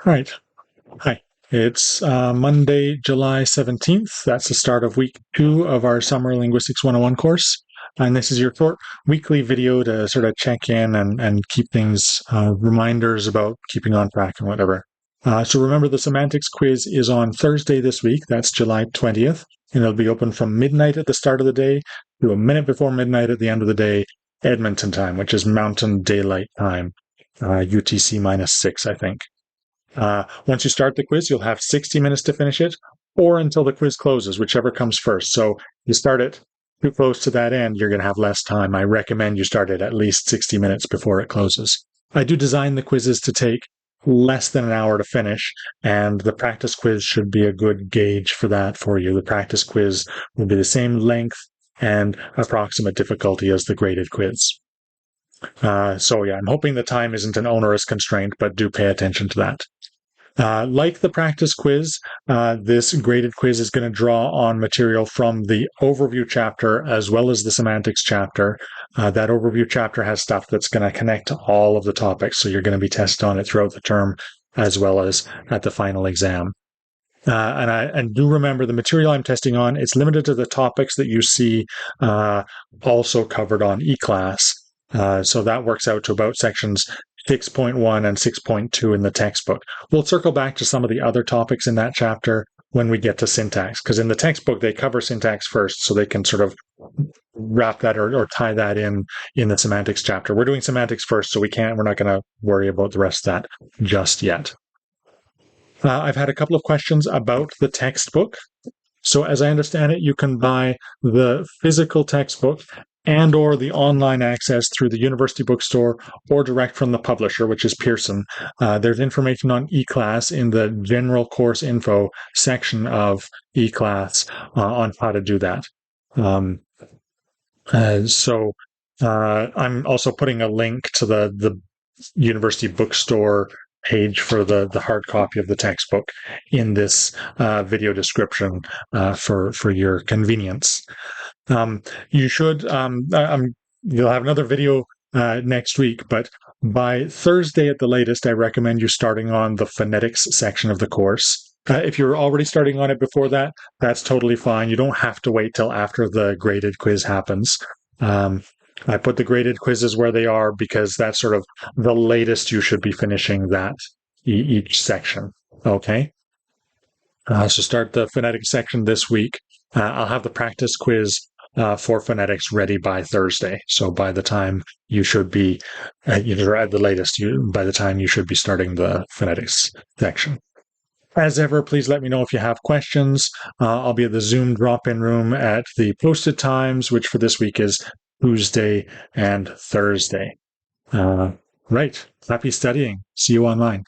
All right. Hi. It's Monday, July 17th. That's the start of week 2 of our Summer Linguistics 101 course. And this is your short weekly video to sort of check in and keep things, reminders about keeping on track and whatever. So remember, the semantics quiz is on Thursday this week. That's July 20th. And it'll be open from midnight at the start of the day to a minute before midnight at the end of the day, Edmonton time, which is Mountain Daylight Time, UTC -6, I think. Once you start the quiz, you'll have 60 minutes to finish it, or until the quiz closes, whichever comes first. So you start it too close to that end, you're going to have less time. I recommend you start it at least 60 minutes before it closes. I do design the quizzes to take less than an hour to finish, and the practice quiz should be a good gauge for that for you. The practice quiz will be the same length and approximate difficulty as the graded quiz. So yeah, I'm hoping the time isn't an onerous constraint, but do pay attention to that. Like the practice quiz, this graded quiz is going to draw on material from the overview chapter as well as the semantics chapter. That overview chapter has stuff that's going to connect to all of the topics, so you're going to be tested on it throughout the term as well as at the final exam. And do remember, the material I'm testing on, it's limited to the topics that you see also covered on eclass. So that works out to about sections 6.1 and 6.2 in the textbook. We'll circle back to some of the other topics in that chapter when we get to syntax, because in the textbook they cover syntax first, so they can sort of wrap that or tie that in the semantics chapter. We're doing semantics first, so we're not going to worry about the rest of that just yet. I've had a couple of questions about the textbook. So as I understand it, you can buy the physical textbook and or the online access through the university bookstore or direct from the publisher, which is Pearson. There's information on eclass in the general course info section of eclass on how to do that. I'm also putting a link to the university bookstore page for the hard copy of the textbook in this video description for your convenience. You'll have another video next week, but by Thursday at the latest, I recommend you starting on the phonetics section of the course. If you're already starting on it before that, that's totally fine. You don't have to wait till after the graded quiz happens. I put the graded quizzes where they are because that's sort of the latest you should be finishing that each section. Okay. So start the phonetics section this week. I'll have the practice quiz for phonetics ready by Thursday. So by the time you should be, at the latest, by the time you should be starting the phonetics section. As ever, please let me know if you have questions. I'll be at the Zoom drop-in room at the posted times, which for this week is Tuesday and Thursday. Right. Happy studying. See you online.